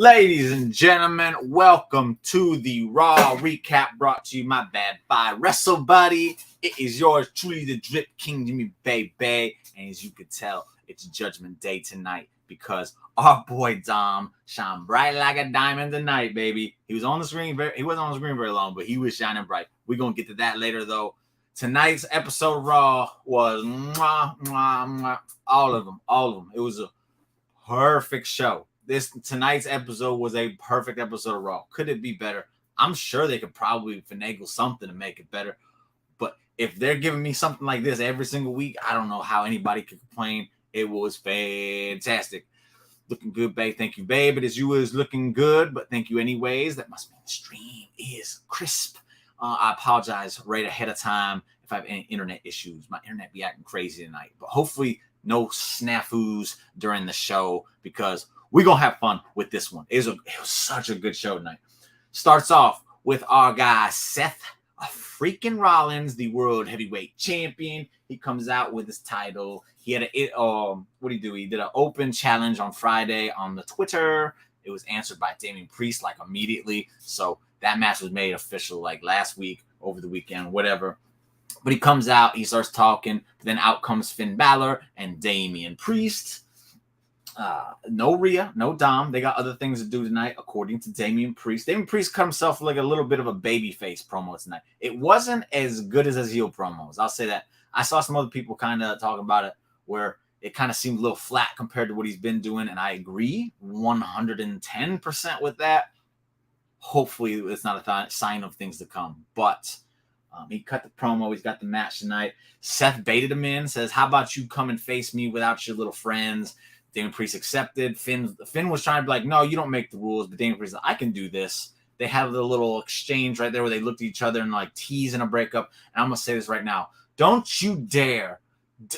Ladies and gentlemen, welcome to the Raw Recap brought to you, my bad, by Wrestle Buddy. It is yours truly, the Drip King, Jimmy Baby. And as you could tell, it's Judgment Day tonight because our boy Dom shined bright like a diamond tonight, baby. He was on the screen, he wasn't on the screen very long, but he was shining bright. We're going to get to that later, though. Tonight's episode of Raw was all of them. It was a perfect show. Tonight's episode was a perfect episode of Raw. Could it be better? I'm sure they could probably finagle something to make it better. But if they're giving me something like this every single week, I don't know how anybody could complain. It was fantastic. Looking good, babe. Thank you, babe. It is you is looking good, but thank you anyways. That must mean the stream is crisp. I apologize right ahead of time if I have any internet issues. My internet be acting crazy tonight. But hopefully no snafus during the show because we're going to have fun with this one. It was such a good show tonight. Starts off with our guy, Seth freaking Rollins, the World Heavyweight Champion. He comes out with his title. He had what did he do? He did an open challenge on Friday on the Twitter. It was answered by Damian Priest like immediately. So that match was made official like last week, over the weekend, whatever. But he comes out, he starts talking. Then out comes Finn Balor and Damian Priest. No Rhea, no Dom. They got other things to do tonight, according to Damian Priest. Damian Priest cut himself like a little bit of a babyface promo tonight. It wasn't as good as his heel promos. I'll say that. I saw some other people kind of talking about it where it kind of seemed a little flat compared to what he's been doing, and I agree 110% with that. Hopefully, it's not a sign of things to come. But he cut the promo. He's got the match tonight. Seth baited him in, says, how about you come and face me without your little friends? Damian Priest accepted. Finn was trying to be like, no, you don't make the rules. But Damian Priest, I can do this. They had a little exchange right there where they looked at each other and like teasing a breakup. And I'm going to say this right now. Don't you dare.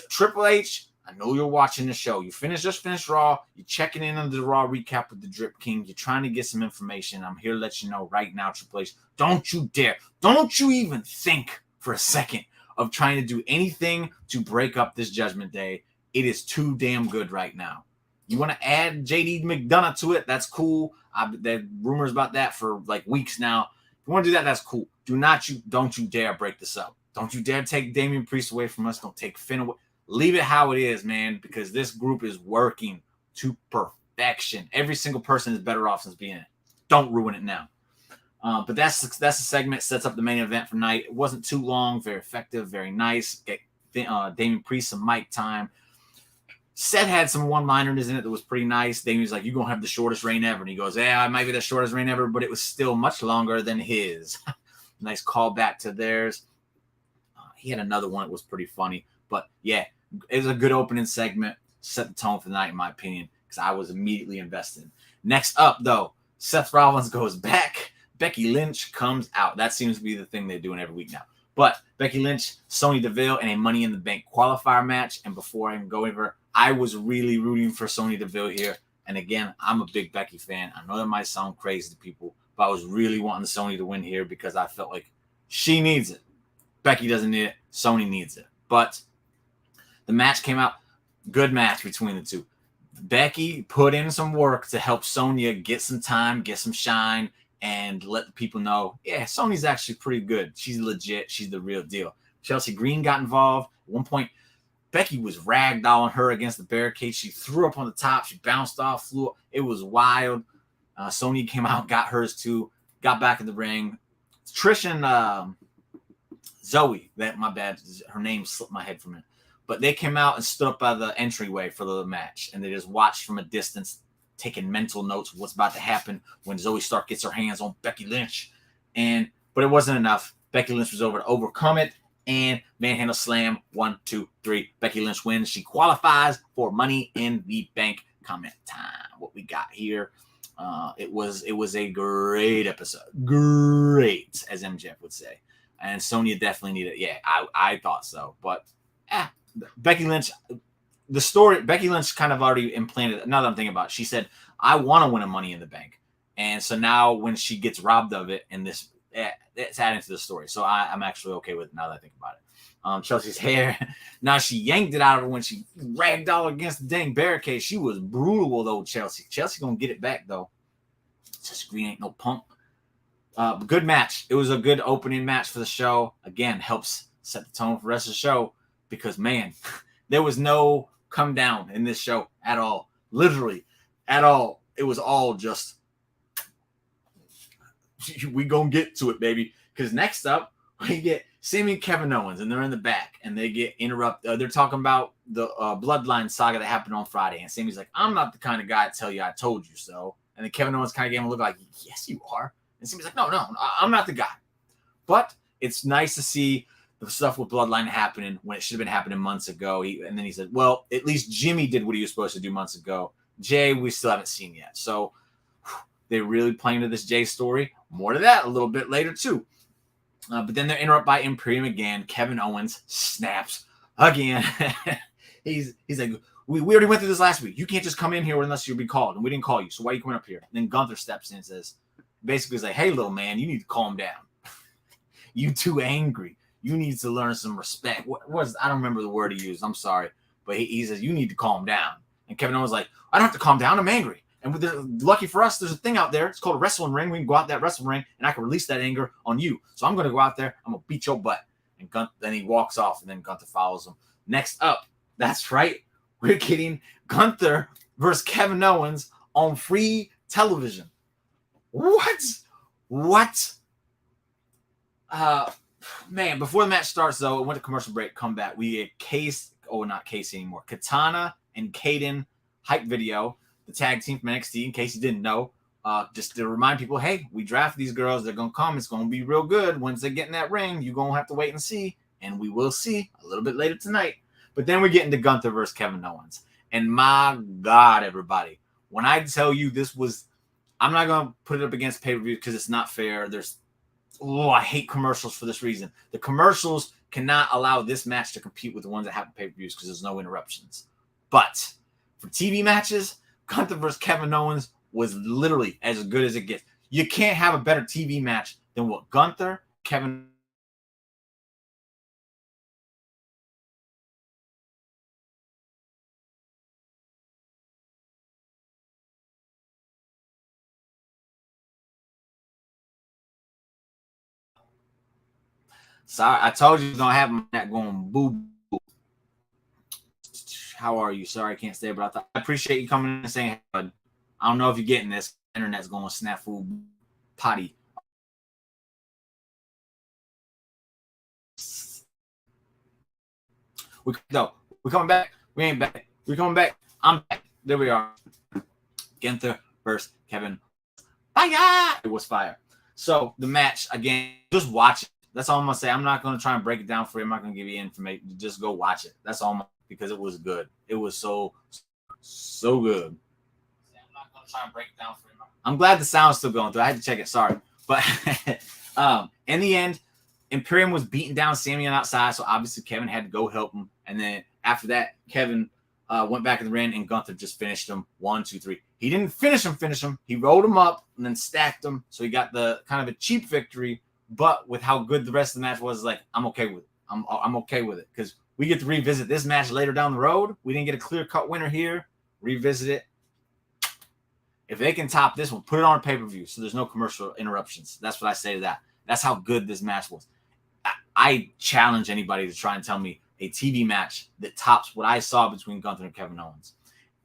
Triple H, I know you're watching the show. You just finished Raw. You're checking in on the Raw recap with the Drip King. You're trying to get some information. I'm here to let you know right now, Triple H. Don't you dare. Don't you even think for a second of trying to do anything to break up this Judgment Day. It is too damn good right now. You want to add JD McDonough to it? That's cool. There rumors about that for like weeks now. If you want to do that, that's cool. Don't you dare break this up. Don't you dare take Damian Priest away from us. Don't take Finn away. Leave it how it is, man, because this group is working to perfection. Every single person is better off since being in it. Don't ruin it now. But that's the segment. Sets up the main event for night. It wasn't too long. Very effective. Very nice. Get Damian Priest some mic time. Seth had some one-liners in it that was pretty nice. Damian's like, you're going to have the shortest reign ever. And he goes, yeah, it might be the shortest reign ever, but it was still much longer than his. Nice callback to theirs. He had another one that was pretty funny. But, yeah, it was a good opening segment. Set the tone for the night, in my opinion, because I was immediately invested. Next up, though, Seth Rollins goes back. Becky Lynch comes out. That seems to be the thing they're doing every week now. But Becky Lynch, Sonya Deville, and a Money in the Bank qualifier match. And before I even go over, I was really rooting for Sonya Deville here. And again, I'm a big Becky fan. I know that might sound crazy to people, but I was really wanting Sonya to win here because I felt like she needs it. Becky doesn't need it. Sonya needs it. But the match came out. Good match between the two. Becky put in some work to help Sonya get some time, get some shine, and let the people know, yeah, Sonya's actually pretty good. She's legit. She's the real deal. Chelsea Green got involved. At one point, Becky was ragdolling her against the barricade. She threw up on the top. She bounced off, flew up. It was wild. Sonya came out, got hers too, got back in the ring. Trish and Zoe, my bad, her name slipped my head from it. But they came out and stood up by the entryway for the match, and they just watched from a distance, taking mental notes of what's about to happen when Zoe Stark gets her hands on Becky Lynch. But it wasn't enough. Becky Lynch was over to overcome it, and manhandle slam, 1, 2, 3. Becky Lynch wins. She qualifies for Money in the Bank. Comment time. What we got here. It was a great episode. Great, as MJF would say. And Sonya definitely needed it. Yeah, I thought so. But Becky Lynch, the story, Becky Lynch kind of already implanted. Now that I'm thinking about it, she said, I want to win a Money in the Bank. And so now when she gets robbed of it in this, it's adding to the story. So I'm actually okay with it now that I think about it. Chelsea's hair. Now she yanked it out of her when she ragdolled against the dang barricade. She was brutal, though, Chelsea. Chelsea going to get it back, though. Just Green ain't no punk. Good match. It was a good opening match for the show. Again, helps set the tone for the rest of the show because, man, there was no come down in this show at all. Literally, at all. It was all just, we gonna get to it, baby. Because next up, we get Sami and Kevin Owens, and they're in the back, and they get interrupted. They're talking about the Bloodline saga that happened on Friday, and Sami's like, I'm not the kind of guy to tell you I told you so. And then Kevin Owens kind of gave him a look like, yes, you are. And Sami's like, no, I'm not the guy. But it's nice to see the stuff with Bloodline happening when it should have been happening months ago. And then he said, well, at least Jimmy did what he was supposed to do months ago. Jay, we still haven't seen yet. So they're really playing to this Jay story. More to that a little bit later, too. But then they're interrupted by Imperium again. Kevin Owens snaps again. he's like, we already went through this last week. You can't just come in here unless you'll be called. And we didn't call you. So why are you coming up here? And then Gunther steps in and says, basically, he's like, hey, little man, you need to calm down. You too angry. You need to learn some respect. I don't remember the word he used. I'm sorry. But he says, you need to calm down. And Kevin Owens is like, I don't have to calm down. I'm angry. And lucky for us, there's a thing out there. It's called a wrestling ring. We can go out that wrestling ring, and I can release that anger on you. So I'm going to go out there. I'm going to beat your butt. And then he walks off, and then Gunther follows him. Next up, that's right, we're getting Gunther versus Kevin Owens on free television. What? Man, before the match starts, though, it went to commercial break, come back. We get not Casey anymore. Katana and Kaden hype video. The tag team from NXT, in case you didn't know, just to remind people, hey, we draft these girls. They're going to come. It's going to be real good. Once they get in that ring, you're going to have to wait and see. And we will see a little bit later tonight. But then we get into Gunther versus Kevin Owens. And my God, everybody, when I tell you this was, I'm not going to put it up against pay-per-view because it's not fair. I hate commercials for this reason. The commercials cannot allow this match to compete with the ones that happen pay-per-views because there's no interruptions. But for TV matches, Gunther versus Kevin Owens was literally as good as it gets. You can't have a better TV match than what Gunther, Kevin. Sorry, I told you it's gonna happen. That going boo. How are you? Sorry, I can't stay, but I appreciate you coming in and saying, hey, I don't know if you're getting this. Internet's going snafu potty. We're coming back. We ain't back. We're coming back. I'm back. There we are. Gunther versus Kevin. Fire! It was fire. So the match, again, just watch it. That's all I'm going to say. I'm not going to try and break it down for you. I'm not going to give you information. Just go watch it. That's all because it was good. It was so good. I'm not going to try and break it down for you. I'm glad the sound's still going through. I had to check it. Sorry. But in the end, Imperium was beating down Sami on outside, so obviously Kevin had to go help him. And then after that, Kevin went back in the ring, and Gunther just finished him. 1, 2, 3. He didn't finish him. He rolled him up and then stacked him. So he got the kind of a cheap victory. But with how good the rest of the match was, like, I'm okay with it. I'm okay with it because we get to revisit this match later down the road. We didn't get a clear-cut winner here. Revisit it. If they can top this one, put it on a pay-per-view so there's no commercial interruptions. That's what I say to that. That's how good this match was. I challenge anybody to try and tell me a TV match that tops what I saw between Gunther and Kevin Owens.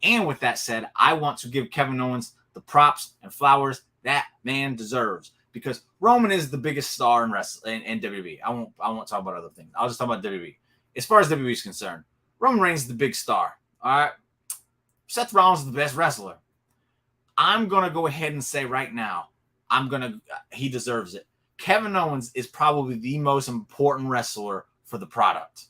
And with that said, I want to give Kevin Owens the props and flowers that man deserves. Because Roman is the biggest star in wrestling in WWE. I won't talk about other things. I'll just talk about WWE. As far as WWE is concerned, Roman Reigns is the big star. All right. Seth Rollins is the best wrestler. I'm gonna go ahead and say right now, he deserves it. Kevin Owens is probably the most important wrestler for the product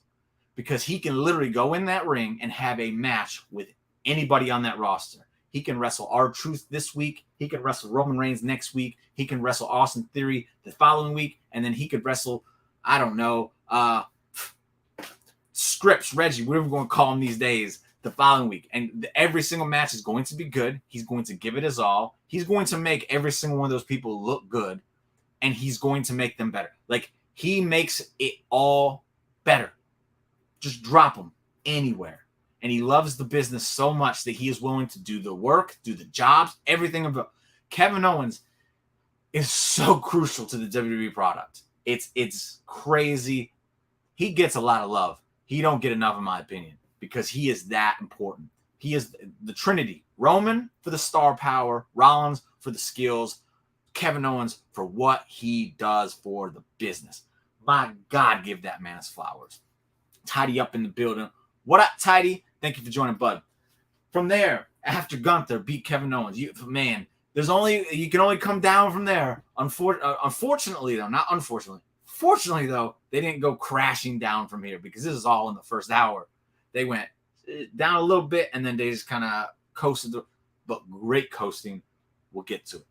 because he can literally go in that ring and have a match with anybody on that roster. He can wrestle R-Truth this week. He can wrestle Roman Reigns next week. He can wrestle Austin Theory the following week. And then he could wrestle, I don't know, Scripps, Reggie, whatever we're going to call him these days, the following week. And every single match is going to be good. He's going to give it his all. He's going to make every single one of those people look good. And he's going to make them better. Like, he makes it all better. Just drop him anywhere. And he loves the business so much that he is willing to do the work, do the jobs, everything about Kevin Owens is so crucial to the WWE product. It's crazy. He gets a lot of love. He don't get enough, in my opinion, because he is that important. He is the Trinity. Roman for the star power, Rollins for the skills, Kevin Owens for what he does for the business. My God, give that man his flowers. Tidy up in the building. What up, Tidy? Thank you for joining, bud. From there, after Gunther beat Kevin Owens, you can only come down from there. Unfortunately, though, not unfortunately. Fortunately, though, they didn't go crashing down from here because this is all in the first hour. They went down a little bit and then they just kind of coasted. But great coasting. We'll get to it.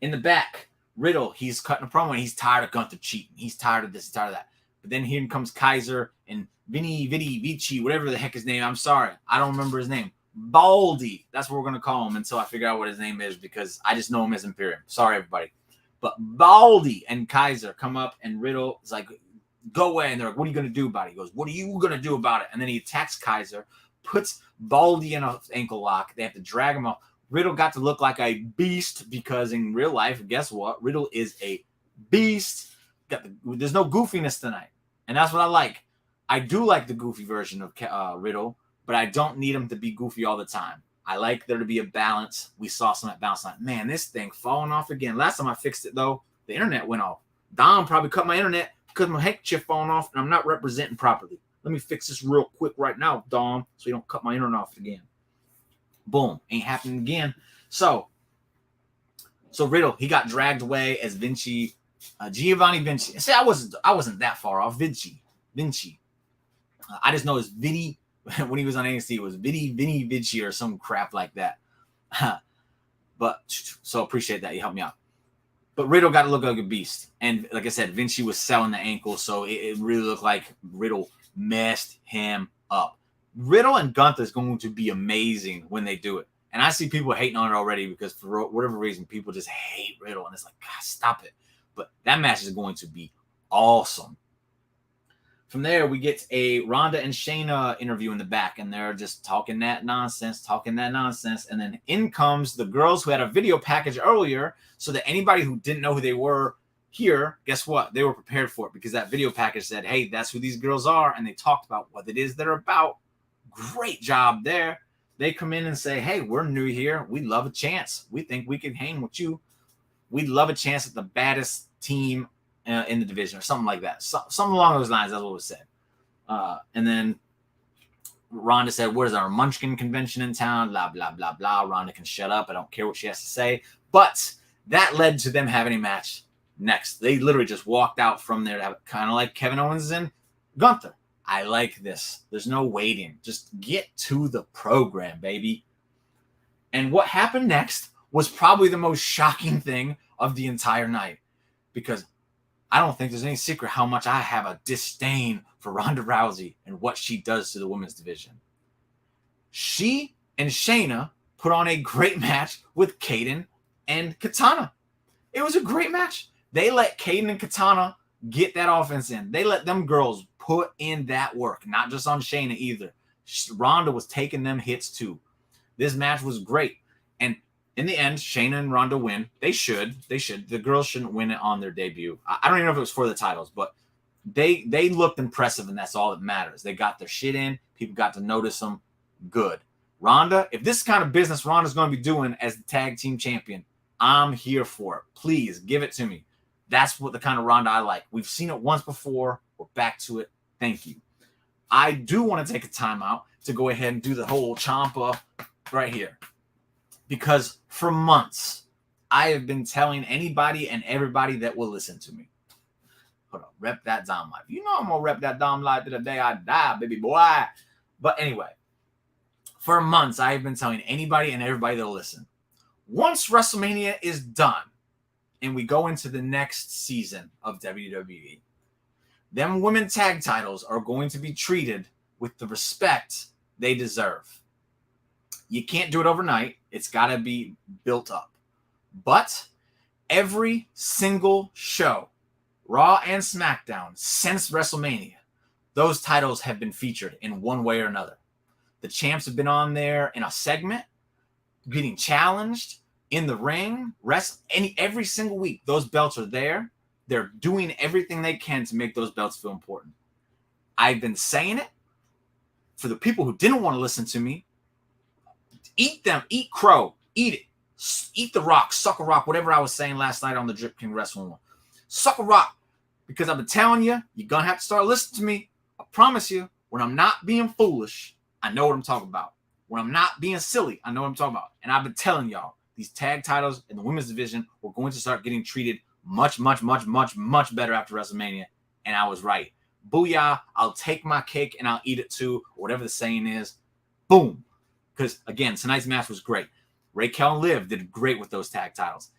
In the back, Riddle, he's cutting a promo and he's tired of Gunther cheating. He's tired of this, he's tired of that. But then here comes Kaiser and Vici, whatever the heck his name. I'm sorry. I don't remember his name. Baldy. That's what we're going to call him until I figure out what his name is because I just know him as Imperium. Sorry, everybody. But Baldy and Kaiser come up and Riddle is like, go away. And they're like, what are you going to do about it? He goes, what are you going to do about it? And then he attacks Kaiser, puts Baldy in an ankle lock. They have to drag him off. Riddle got to look like a beast because in real life, guess what? Riddle is a beast. There's no goofiness tonight. And that's what I like. I do like the goofy version of Riddle, but I don't need him to be goofy all the time. I like there to be a balance. We saw some of that balance tonight. Man, this thing falling off again. Last time I fixed it, though, the internet went off. Dom probably cut my internet because my handkerchief falling off and I'm not representing properly. Let me fix this real quick right now, Dom, so you don't cut my internet off again. Boom. Ain't happening again. So Riddle, he got dragged away as Vinci, Giovanni Vinci. See, I wasn't that far off. Vinci. I just know it's Vinny. When he was on NXT, it was Vinny Vinci or some crap like that. But so appreciate that. You helped me out. But Riddle got to look like a beast. And like I said, Vinci was selling the ankle, so it really looked like Riddle messed him up. Riddle and Gunther is going to be amazing when they do it. And I see people hating on it already because for whatever reason, people just hate Riddle. And it's like, God, stop it. But that match is going to be awesome. From there, we get a Ronda and Shayna interview in the back, and they're just talking that nonsense. And then in comes the girls who had a video package earlier so that anybody who didn't know who they were here, guess what? They were prepared for it because that video package said, hey, that's who these girls are. And they talked about what it is they're about. Great job there. They come in and say, hey, we're new here. We love a chance. We think we can hang with you. We'd love a chance at the baddest team in the division or something like that. Something along those lines. That's what was said. And then Ronda said, where's our Munchkin convention in town? Blah, blah, blah, blah. Ronda can shut up. I don't care what she has to say. But that led to them having a match next. They literally just walked out from there to have kind of like Kevin Owens and Gunther. I like this. There's no waiting. Just get to the program, baby. And what happened next was probably the most shocking thing of the entire night because I don't think there's any secret how much I have a disdain for Ronda Rousey and what she does to the women's division. She and Shayna put on a great match with Kaden and Katana. It was a great match. They let Kaden and Katana get that offense in. They let them girls put in that work, not just on Shayna either. Ronda was taking them hits too. This match was great. And in the end, Shayna and Ronda win. They should. The girls shouldn't win it on their debut. I don't even know if it was for the titles, but they looked impressive, and that's all that matters. They got their shit in. People got to notice them. Good. Ronda, if this is kind of business Ronda's going to be doing as the tag team champion, I'm here for it. Please give it to me. That's what the kind of Ronda I like. We've seen it once before. We're back to it. Thank you. I do want to take a timeout to go ahead and do the whole Ciampa right here. Because for months, I have been telling anybody and everybody that will listen to me. Hold on. Rep that Dom life. You know I'm going to rep that Dom life to the day I die, baby boy. But anyway, for months, I have been telling anybody and everybody that'll listen. Once WrestleMania is done and we go into the next season of WWE, them women tag titles are going to be treated with the respect they deserve. You can't do it overnight. It's got to be built up. But every single show, Raw and SmackDown, since WrestleMania, those titles have been featured in one way or another. The champs have been on there in a segment, getting challenged in the ring, every single week, those belts are there. They're doing everything they can to make those belts feel important. I've been saying it. For the people who didn't want to listen to me, eat them, eat crow, eat it. Eat the rock, suck a rock, whatever I was saying last night on the Drip King Wrestling one. Suck a rock. Because I've been telling you, you're going to have to start listening to me. I promise you, when I'm not being foolish, I know what I'm talking about. When I'm not being silly, I know what I'm talking about. And I've been telling y'all, these tag titles in the women's division were going to start getting treated much, much, much, much, much better after WrestleMania. And I was right. Booyah, I'll take my cake and I'll eat it too, or whatever the saying is. Boom. Because, again, tonight's match was great. Raquel and Liv did great with those tag titles.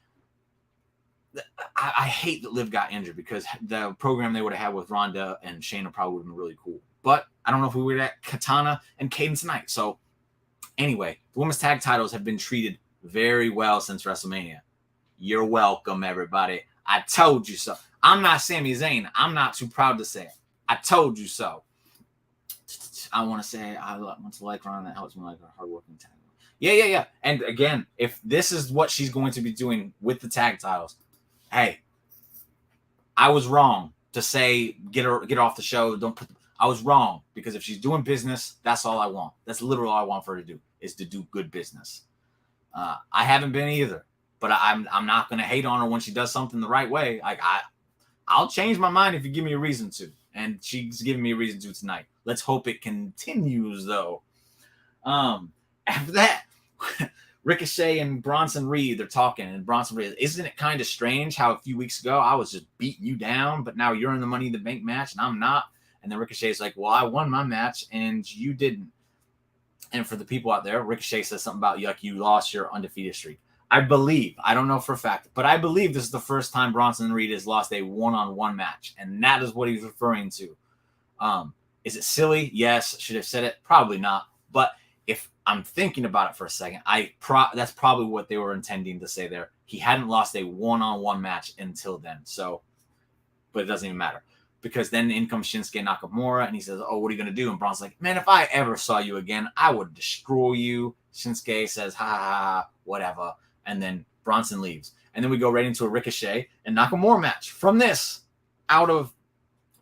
I hate that Liv got injured because the program they would have had with Ronda and Shayna probably would have been really cool. But I don't know if we would have Katana and Kaden tonight. So, anyway, the women's tag titles have been treated very well since WrestleMania. You're welcome, everybody. I told you so. I'm not Sami Zayn. I'm not too proud to say it. I told you so. I want to say I want to like Ronda. That helps me like her hardworking tag. Yeah. And again, if this is what she's going to be doing with the tag titles, hey, I was wrong to say get off the show. I was wrong because if she's doing business, that's all I want. That's literally all I want for her to do is to do good business. I haven't been either, but I'm not going to hate on her when she does something the right way. Like I'll change my mind if you give me a reason to, and she's giving me a reason to tonight. Let's hope it continues though. After that, Ricochet and Bronson Reed, they're talking, and Bronson Reed, isn't it kind of strange how a few weeks ago I was just beating you down, but now you're in the Money in the Bank match and I'm not? And then Ricochet's like, well, I won my match and you didn't. And for the people out there, Ricochet says something about you lost your undefeated streak. I don't know for a fact, but I believe this is the first time Bronson Reed has lost a one-on-one match, and that is what he's referring to. Is it silly? Yes. Should have said it? Probably not. But if I'm thinking about it for a second, that's probably what they were intending to say there. He hadn't lost a one-on-one match until then. So, but it doesn't even matter. Because then in comes Shinsuke Nakamura, and he says, oh, what are you going to do? And Braun's like, man, if I ever saw you again, I would destroy you. Shinsuke says, ha, ha, ha, whatever. And then Bronson leaves. And then we go right into a Ricochet and Nakamura match. From this, out of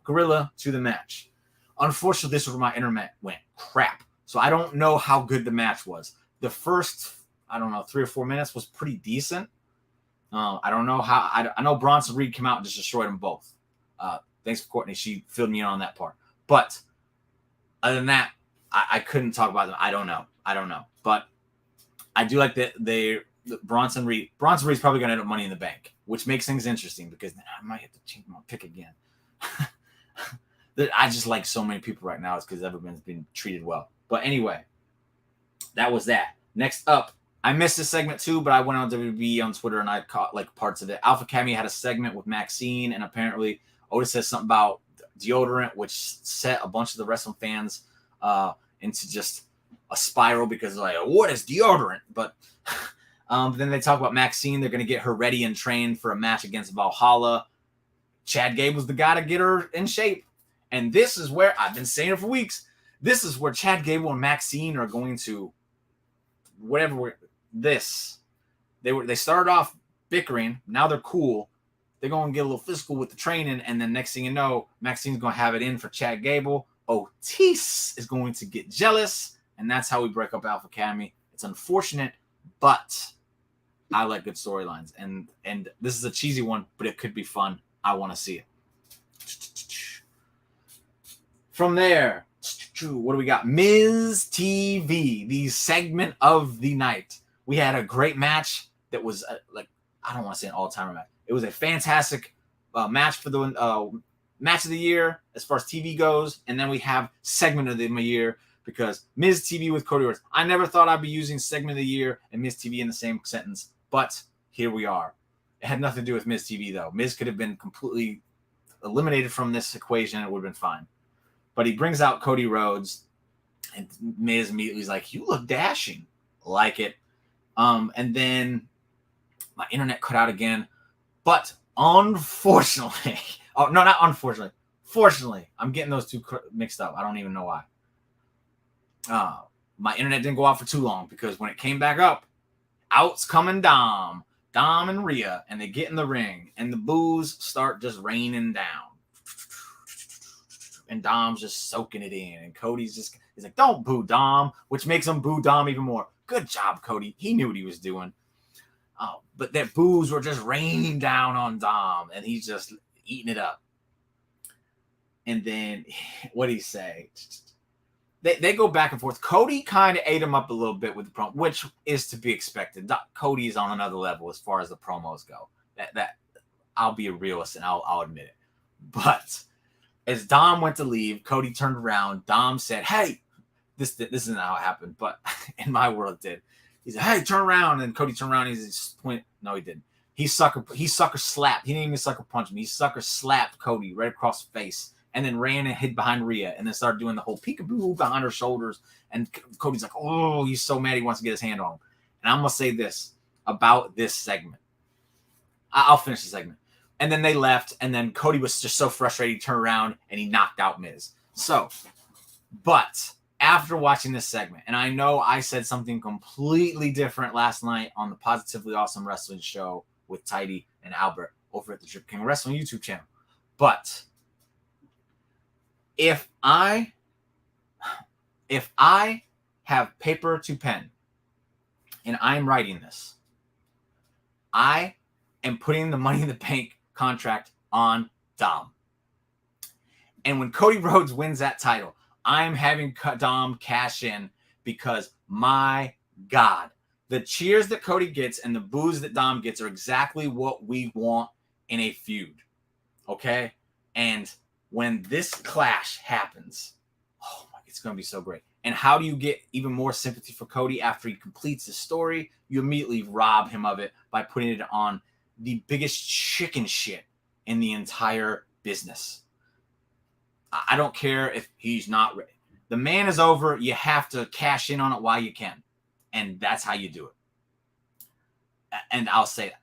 Gorilla to the match. Unfortunately, this is where my internet went crap. So I don't know how good the match was. The first, 3 or 4 minutes was pretty decent. I don't know how. I know Bronson Reed came out and just destroyed them both. Thanks for Courtney. She filled me in on that part. But other than that, I couldn't talk about them. I don't know. But I do like that Bronson Reed's probably going to end up Money in the Bank, which makes things interesting because I might have to change my pick again. I just like so many people right now. It's because everyone's been treated well. But anyway, that was that. Next up, I missed this segment too, but I went on WWE on Twitter and I caught like parts of it. Alpha Academy had a segment with Maxine, and apparently Otis says something about deodorant, which set a bunch of the wrestling fans into just a spiral because they're like, what is deodorant? But then they talk about Maxine. They're going to get her ready and trained for a match against Valhalla. Chad Gable's the guy to get her in shape. And this is where, I've been saying it for weeks, this is where Chad Gable and Maxine are going to, they started off bickering. Now they're cool. They're going to get a little physical with the training. And then next thing you know, Maxine's going to have it in for Chad Gable. Otis is going to get jealous. And that's how we break up Alpha Academy. It's unfortunate, but I like good storylines. And this is a cheesy one, but it could be fun. I want to see it. From there, what do we got? Miz TV, the segment of the night. We had a great match that was I don't want to say an all-timer match. It was a fantastic match for the match of the year as far as TV goes. And then we have segment of the year because Miz TV with Cody Rhodes. I never thought I'd be using segment of the year and Miz TV in the same sentence, but here we are. It had nothing to do with Miz TV though. Miz could have been completely eliminated from this equation. It would have been fine. But he brings out Cody Rhodes, and Miz immediately is like, you look dashing. Like it. And then my internet cut out again. But unfortunately, oh, no, not unfortunately. Fortunately, I'm getting those two mixed up. I don't even know why. My internet didn't go out for too long because when it came back up, out's coming Dom and Rhea, and they get in the ring, and the boos start just raining down. And Dom's just soaking it in, and he's like, don't boo Dom, which makes him boo Dom even more. Good job, Cody. He knew what he was doing. But their boos were just raining down on Dom, and he's just eating it up. And then, what did he say? They go back and forth. Cody kind of ate him up a little bit with the promo, which is to be expected. Cody is on another level as far as the promos go. That I'll be a realist and I'll admit it. But as Dom went to leave, Cody turned around. Dom said, "Hey, this isn't how it happened, but in my world it did." He said, "Hey, turn around," and Cody turned around. And he just pointed. No, he didn't. He sucker slapped. He didn't even sucker punch him. He sucker slapped Cody right across the face. And then ran and hid behind Rhea and then started doing the whole peekaboo behind her shoulders. And Cody's like, oh, he's so mad he wants to get his hand on him. And I'm going to say this about this segment. I'll finish the segment. And then they left. And then Cody was just so frustrated. He turned around and he knocked out Miz. So, but after watching this segment, and I know I said something completely different last night on the Positively Awesome Wrestling show with Tidy and Albert over at the Drip King Wrestling YouTube channel. But if I have paper to pen and I'm writing this, I am putting the Money in the Bank contract on Dom. And when Cody Rhodes wins that title, I'm having Dom cash in because, my God, the cheers that Cody gets and the boos that Dom gets are exactly what we want in a feud. Okay? And when this clash happens, oh my, it's going to be so great. And how do you get even more sympathy for Cody after he completes his story? You immediately rob him of it by putting it on the biggest chicken shit in the entire business. I don't care if he's not ready. The man is over. You have to cash in on it while you can. And that's how you do it. And I'll say that.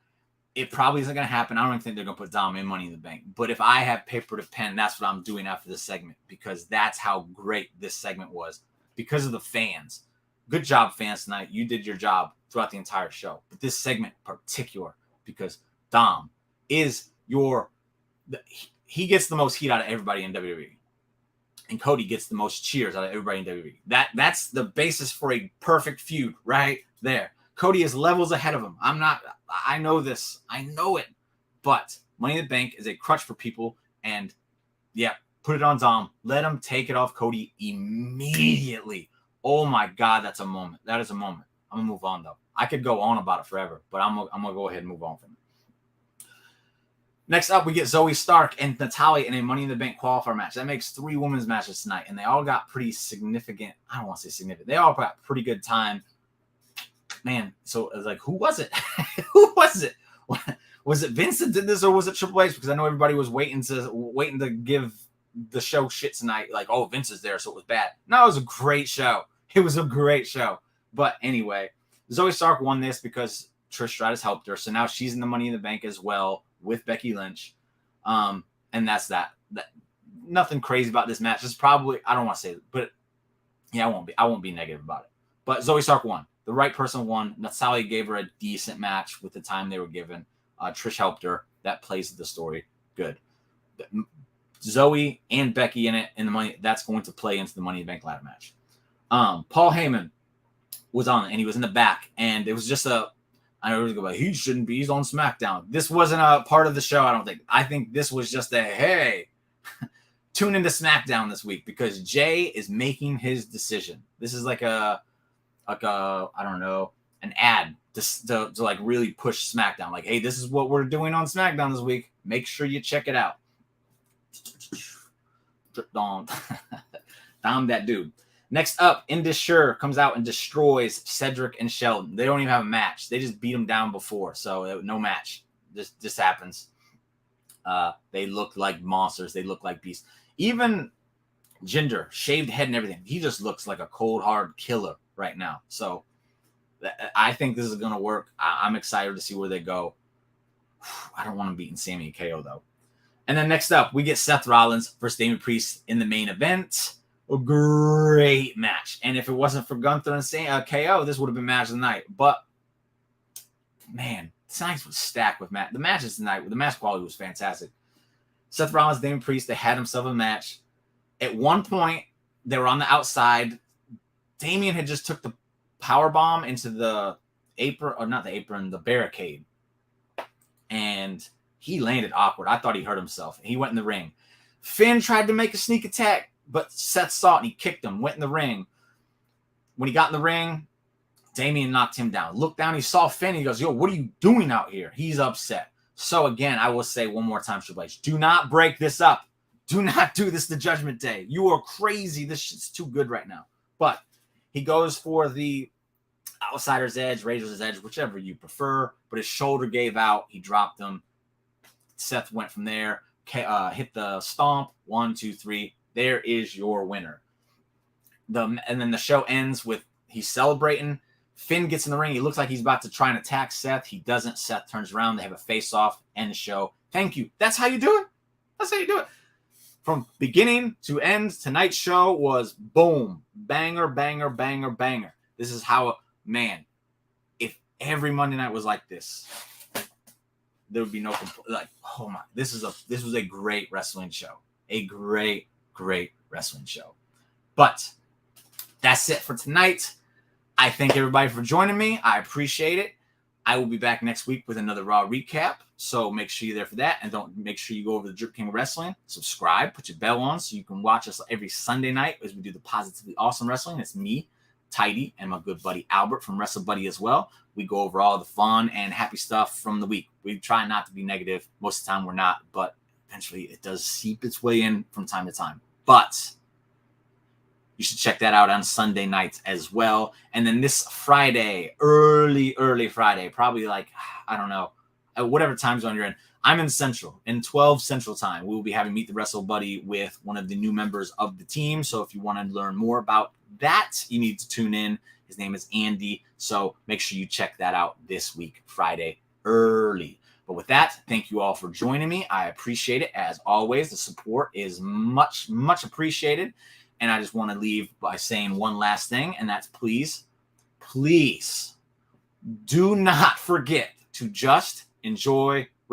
It probably isn't going to happen. I don't even think they're going to put Dom in Money in the Bank. But if I have paper to pen, that's what I'm doing after this segment because that's how great this segment was because of the fans. Good job, fans, tonight. You did your job throughout the entire show. But this segment in particular because Dom is he gets the most heat out of everybody in WWE. And Cody gets the most cheers out of everybody in WWE. That's the basis for a perfect feud right there. Cody is levels ahead of him. I know this. I know it. But Money in the Bank is a crutch for people. And, yeah, put it on Dom. Let him take it off Cody immediately. Oh, my God, that's a moment. That is a moment. I'm going to move on, though. I could go on about it forever, but I'm going to go ahead and move on from it. Next up, we get Zoe Stark and Natalya in a Money in the Bank qualifier match. That makes 3 women's matches tonight, and they all got pretty significant. I don't want to say significant. They all got pretty good time. Man, so it's like, who was it? Who was it? Was it Vince that did this, or was it Triple H? Because I know everybody was waiting to give the show shit tonight. Like, oh, Vince is there, so it was bad. No, it was a great show. It was a great show. But anyway, Zoe Stark won this because Trish Stratus helped her, so now she's in the Money in the Bank as well with Becky Lynch. And that's that. Nothing crazy about this match. It's probably, I don't want to say it, but yeah, I won't be negative about it. But Zoe Stark won. The right person won. Natalya gave her a decent match with the time they were given. Trish helped her. That plays the story. Good. Zoe and Becky in it in the money. That's going to play into the Money in the Bank ladder match. Paul Heyman was on and he was in the back, and it was just I know everyone's going, he shouldn't be. He's on SmackDown. This wasn't a part of the show, I don't think. I think this was just a, hey, tune into SmackDown this week because Jay is making his decision. This is like a I don't know, an ad to like really push SmackDown. Like, hey, this is what we're doing on SmackDown this week. Make sure you check it out. Dom that dude. Next up, Indus Sher comes out and destroys Cedric and Shelton. They don't even have a match. They just beat them down before, so no match. This happens. They look like monsters. They look like beasts. Even Jinder, shaved head and everything, he just looks like a cold, hard killer right now. So I think this is going to work. I'm excited to see where they go. I don't want them beating Sammy and KO, though. And then next up, we get Seth Rollins versus Damian Priest in the main event. A great match. And if it wasn't for Gunther and KO, this would have been match of the night. But man, tonight's was stacked with the matches tonight. The match quality was fantastic. Seth Rollins, Damian Priest, they had themselves a match. At one point, they were on the outside. Damian had just took the power bomb into the apron, or not the apron, the barricade. And he landed awkward. I thought he hurt himself. He went in the ring. Finn tried to make a sneak attack, but Seth saw it and he kicked him, went in the ring. When he got in the ring, Damian knocked him down. Looked down, he saw Finn. He goes, yo, what are you doing out here? He's upset. So again, I will say one more time, Triple H, do not break this up. Do not do this to Judgment Day. You are crazy. This shit's too good right now. But he goes for the outsider's edge, razor's edge, whichever you prefer. But his shoulder gave out. He dropped him. Seth went from there, hit the stomp. 1, 2, 3. There is your winner. And then the show ends with he's celebrating. Finn gets in the ring. He looks like he's about to try and attack Seth. He doesn't. Seth turns around. They have a face-off. End the show. Thank you. That's how you do it. That's how you do it. From beginning to end, tonight's show was boom. Banger, banger, banger, banger. This is how, man, if every Monday night was like this, there would be no like, oh my, this was a great wrestling show. A great, great wrestling show. But that's it for tonight. I thank everybody for joining me. I appreciate it. I will be back next week with another Raw recap. So make sure you're there for that. And make sure you go over to Drip King Wrestling. Subscribe. Put your bell on so you can watch us every Sunday night as we do the Positively Awesome Wrestling. It's me, Tidy, and my good buddy Albert from Wrestle Buddy as well. We go over all the fun and happy stuff from the week. We try not to be negative. Most of the time we're not. But eventually it does seep its way in from time to time. But you should check that out on Sunday nights as well. And then this Friday, early Friday, probably like, I don't know, whatever time zone you're in. I'm in Central, in 12 Central time. We will be having Meet the Wrestle Buddy with one of the new members of the team. So if you want to learn more about that, you need to tune in. His name is Andy. So make sure you check that out this week, Friday, early. But with that, thank you all for joining me. I appreciate it. As always, the support is much, much appreciated. And I just want to leave by saying one last thing, and that's please do not forget to just enjoy